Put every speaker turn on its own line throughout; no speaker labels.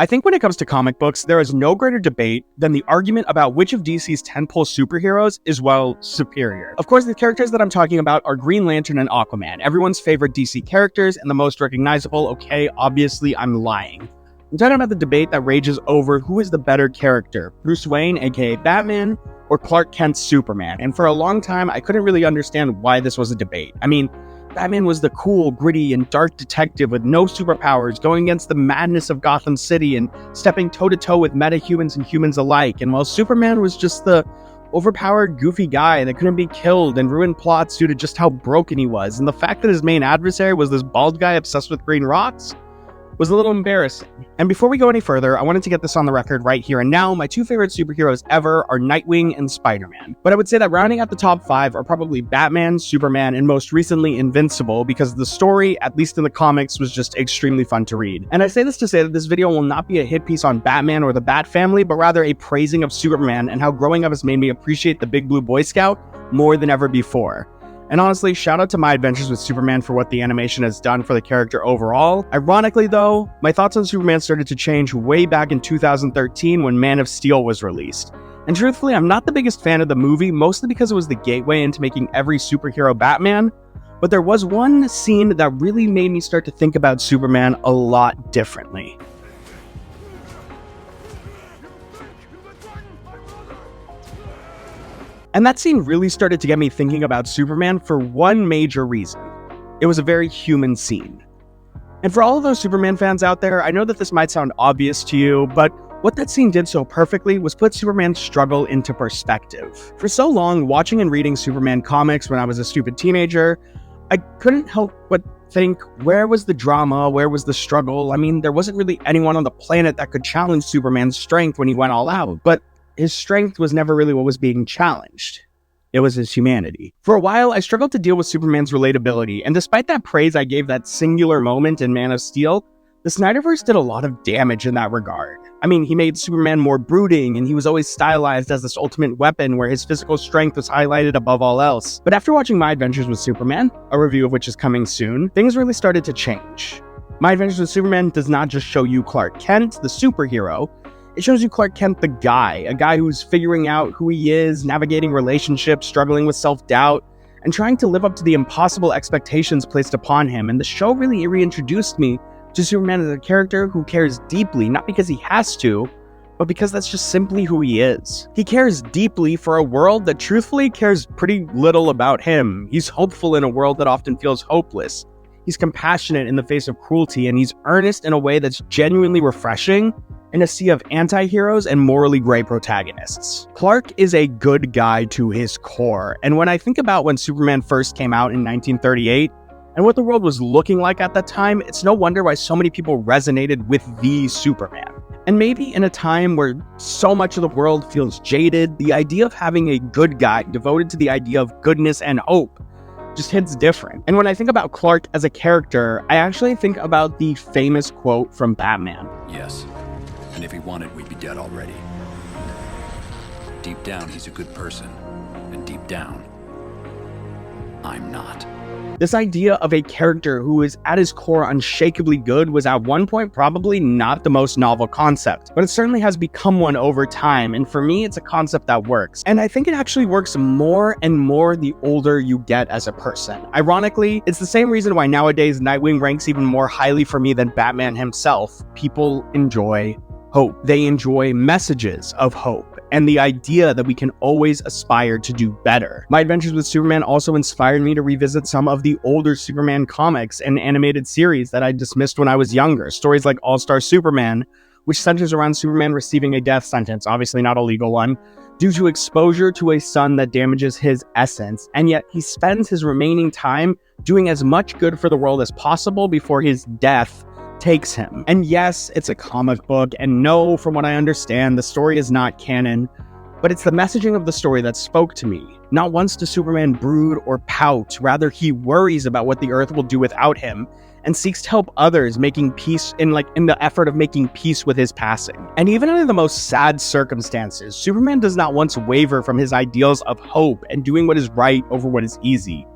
I think when it comes to comic books, there is no greater debate than the argument about which of DC's tentpole superheroes is, well, superior. Of course, the characters that I'm talking about are Green Lantern and Aquaman, everyone's favorite DC characters and the most recognizable. Okay, obviously I'm lying. I'm talking about the debate that rages over who is the better character, Bruce Wayne, aka Batman, or Clark Kent's Superman, and for a long time, I couldn't really understand why this was a debate. I mean, Batman was the cool, gritty, and dark detective with no superpowers, going against the madness of Gotham City and stepping toe-to-toe with metahumans and humans alike, and while Superman was just the overpowered, goofy guy that couldn't be killed and ruined plots due to just how broken he was, and the fact that his main adversary was this bald guy obsessed with green rocks was a little embarrassing. And before we go any further, I wanted to get this on the record right here and now. My two favorite superheroes ever are Nightwing and Spider-Man. But I would say that rounding out the top 5 are probably Batman, Superman, and most recently Invincible, because the story, at least in the comics, was just extremely fun to read. And I say this to say that this video will not be a hit piece on Batman or the Bat family, but rather a praising of Superman and how growing up has made me appreciate the Big Blue Boy Scout more than ever before. And honestly, shout out to My Adventures with Superman for what the animation has done for the character overall. Ironically though, my thoughts on Superman started to change way back in 2013 when Man of Steel was released. And truthfully, I'm not the biggest fan of the movie, mostly because it was the gateway into making every superhero Batman, but there was one scene that really made me start to think about Superman a lot differently. And that scene really started to get me thinking about Superman for one major reason. It was a very human scene. And for all of those Superman fans out there, I know that this might sound obvious to you, but what that scene did so perfectly was put Superman's struggle into perspective. For so long, watching and reading Superman comics when I was a stupid teenager, I couldn't help but think, where was the drama? Where was the struggle? I mean, there wasn't really anyone on the planet that could challenge Superman's strength when he went all out, but his strength was never really what was being challenged. It was his humanity. For a while, I struggled to deal with Superman's relatability, and despite that praise I gave that singular moment in Man of Steel, the Snyderverse did a lot of damage in that regard. I mean, he made Superman more brooding, and he was always stylized as this ultimate weapon where his physical strength was highlighted above all else. But after watching My Adventures with Superman, a review of which is coming soon, things really started to change. My Adventures with Superman does not just show you Clark Kent, the superhero. It shows you Clark Kent the guy, a guy who's figuring out who he is, navigating relationships, struggling with self-doubt, and trying to live up to the impossible expectations placed upon him. And the show really reintroduced me to Superman as a character who cares deeply, not because he has to, but because that's just simply who he is. He cares deeply for a world that truthfully cares pretty little about him. He's hopeful in a world that often feels hopeless. He's compassionate in the face of cruelty, and he's earnest in a way that's genuinely refreshing in a sea of anti-heroes and morally gray protagonists. Clark is a good guy to his core, and when I think about when Superman first came out in 1938, and what the world was looking like at that time, it's no wonder why so many people resonated with the Superman. And maybe in a time where so much of the world feels jaded, the idea of having a good guy devoted to the idea of goodness and hope just hits different. And when I think about Clark as a character, I actually think about the famous quote from Batman.
Yes. And if he wanted, we'd be dead already. Deep down, he's a good person. And deep down, I'm not.
This idea of a character who is at his core unshakably good was at one point probably not the most novel concept, but it certainly has become one over time, and for me, it's a concept that works. And I think it actually works more and more the older you get as a person. Ironically, it's the same reason why nowadays Nightwing ranks even more highly for me than Batman himself. People enjoy hope. They enjoy messages of hope and the idea that we can always aspire to do better. My Adventures with Superman also inspired me to revisit some of the older Superman comics and animated series that I dismissed when I was younger. Stories like All-Star Superman, which centers around Superman receiving a death sentence, obviously not a legal one, due to exposure to a sun that damages his essence, and yet he spends his remaining time doing as much good for the world as possible before his death takes him. And yes, it's a comic book, and no, from what I understand, the story is not canon, but it's the messaging of the story that spoke to me. Not once does Superman brood or pout, rather he worries about what the Earth will do without him, and seeks to help others, making peace in the effort of making peace with his passing. And even under the most sad circumstances, Superman does not once waver from his ideals of hope and doing what is right over what is easy.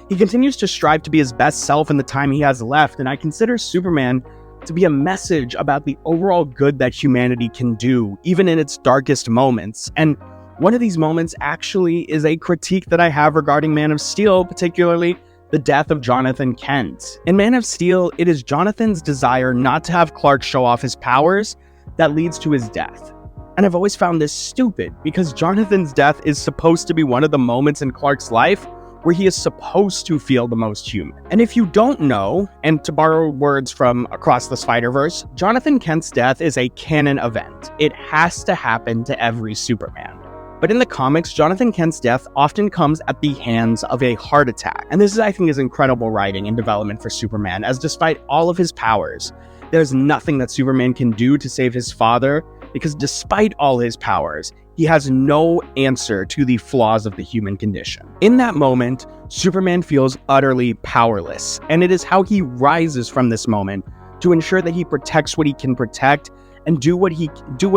He continues to strive to be his best self in the time he has left, and I consider Superman to be a message about the overall good that humanity can do, even in its darkest moments. And one of these moments actually is a critique that I have regarding Man of Steel, particularly the death of Jonathan Kent. In Man of Steel, it is Jonathan's desire not to have Clark show off his powers that leads to his death. And I've always found this stupid, because Jonathan's death is supposed to be one of the moments in Clark's life where he is supposed to feel the most human. And if you don't know, and to borrow words from Across the Spider-Verse, Jonathan Kent's death is a canon event. It has to happen to every Superman. But in the comics, Jonathan Kent's death often comes at the hands of a heart attack. And this is, I think, is incredible writing and development for Superman, as despite all of his powers, there's nothing that Superman can do to save his father, because despite all his powers, he has no answer to the flaws of the human condition. In that moment, Superman feels utterly powerless, and it is how he rises from this moment to ensure that he protects what he can protect and do what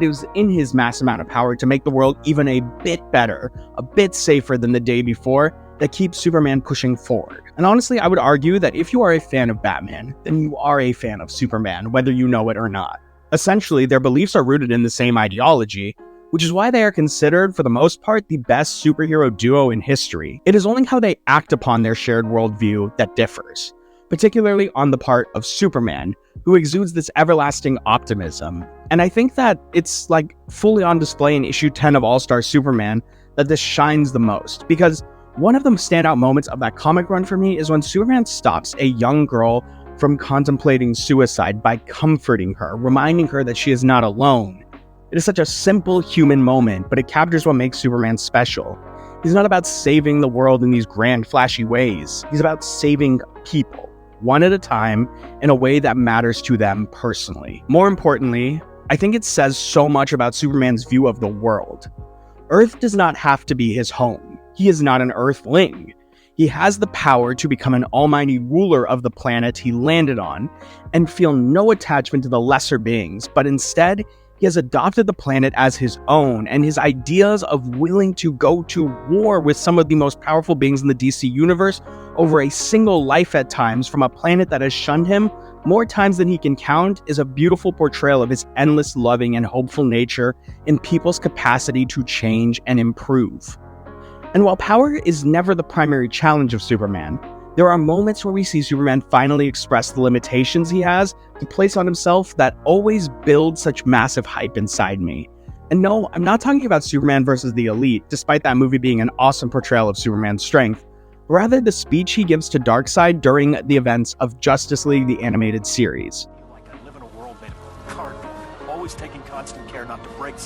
is in his mass amount of power to make the world even a bit better, a bit safer than the day before, that keeps Superman pushing forward. And honestly, I would argue that if you are a fan of Batman, then you are a fan of Superman, whether you know it or not. Essentially, their beliefs are rooted in the same ideology, which is why they are considered, for the most part, the best superhero duo in history. It is only how they act upon their shared worldview that differs, particularly on the part of Superman, who exudes this everlasting optimism. And I think that it's fully on display in issue 10 of All-Star Superman that this shines the most, because one of the standout moments of that comic run for me is when Superman stops a young girl from contemplating suicide by comforting her, reminding her that she is not alone. It is such a simple human moment, but it captures what makes Superman special. He's not about saving the world in these grand, flashy ways. He's about saving people, one at a time, in a way that matters to them personally. More importantly, I think it says so much about Superman's view of the world. Earth does not have to be his home. He is not an Earthling. He has the power to become an almighty ruler of the planet he landed on and feel no attachment to the lesser beings, but instead, he has adopted the planet as his own, and his ideas of willing to go to war with some of the most powerful beings in the DC universe over a single life at times from a planet that has shunned him more times than he can count is a beautiful portrayal of his endless loving and hopeful nature in people's capacity to change and improve. And while power is never the primary challenge of Superman, there are moments where we see Superman finally express the limitations he has to place on himself that always build such massive hype inside me. And no, I'm not talking about Superman versus the Elite, despite that movie being an awesome portrayal of Superman's strength, rather the speech he gives to Darkseid during the events of Justice League the Animated Series.
I live in a world made of cardboard, always taking constant care not to break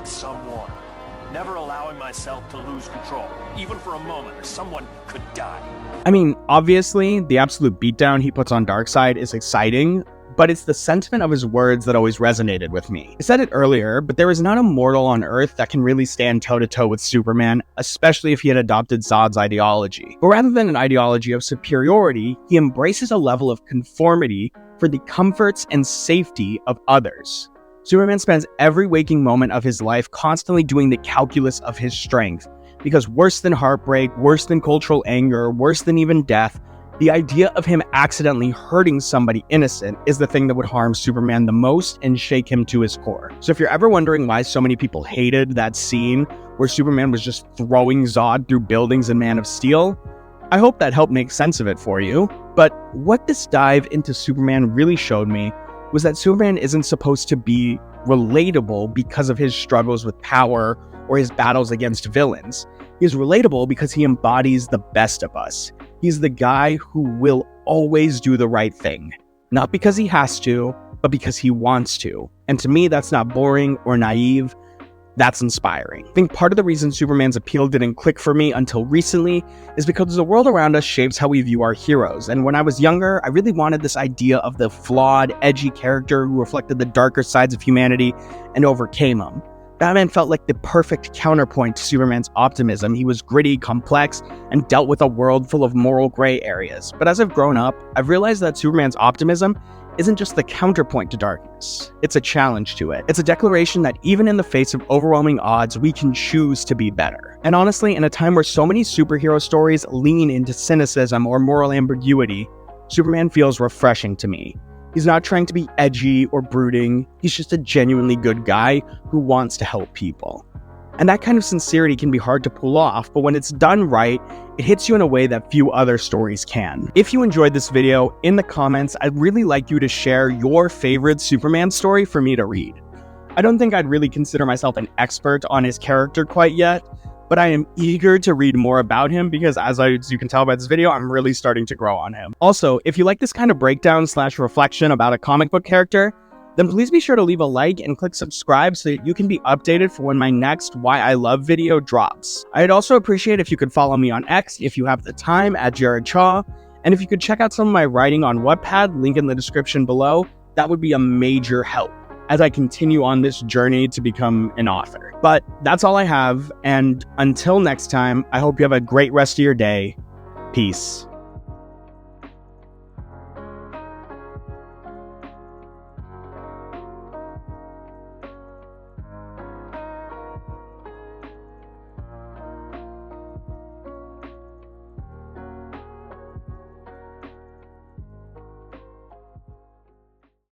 someone, never allowing myself to lose control, even for a moment, or someone could die.
I mean, obviously, the absolute beatdown he puts on Darkseid is exciting, but it's the sentiment of his words that always resonated with me. I said it earlier, but there is not a mortal on Earth that can really stand toe-to-toe with Superman, especially if he had adopted Zod's ideology. But rather than an ideology of superiority, he embraces a level of conformity for the comforts and safety of others. Superman spends every waking moment of his life constantly doing the calculus of his strength, because worse than heartbreak, worse than cultural anger, worse than even death, the idea of him accidentally hurting somebody innocent is the thing that would harm Superman the most and shake him to his core. So if you're ever wondering why so many people hated that scene where Superman was just throwing Zod through buildings in Man of Steel, I hope that helped make sense of it for you. But what this dive into Superman really showed me was that Superman isn't supposed to be relatable because of his struggles with power or his battles against villains. He is relatable because he embodies the best of us. He's the guy who will always do the right thing. Not because he has to, but because he wants to. And to me, that's not boring or naive. That's inspiring. I think part of the reason Superman's appeal didn't click for me until recently is because the world around us shapes how we view our heroes. And when I was younger, I really wanted this idea of the flawed, edgy character who reflected the darker sides of humanity and overcame them. Batman felt like the perfect counterpoint to Superman's optimism. He was gritty, complex, and dealt with a world full of moral gray areas. But as I've grown up, I've realized that Superman's optimism isn't just the counterpoint to darkness. It's a challenge to it. It's a declaration that even in the face of overwhelming odds, we can choose to be better. And honestly, in a time where so many superhero stories lean into cynicism or moral ambiguity, Superman feels refreshing to me. He's not trying to be edgy or brooding. He's just a genuinely good guy who wants to help people. And that kind of sincerity can be hard to pull off, but when it's done right, it hits you in a way that few other stories can. If you enjoyed this video, in the comments, I'd really like you to share your favorite Superman story for me to read. I don't think I'd really consider myself an expert on his character quite yet, but I am eager to read more about him because as you can tell by this video, I'm really starting to grow on him. Also, if you like this kind of breakdown/reflection about a comic book character, then please be sure to leave a like and click subscribe so that you can be updated for when my next Why I Love video drops. I'd also appreciate if you could follow me on X if you have the time at Jared Chaw, and if you could check out some of my writing on Wattpad, link in the description below, that would be a major help as I continue on this journey to become an author. But that's all I have, and until next time, I hope you have a great rest of your day. Peace.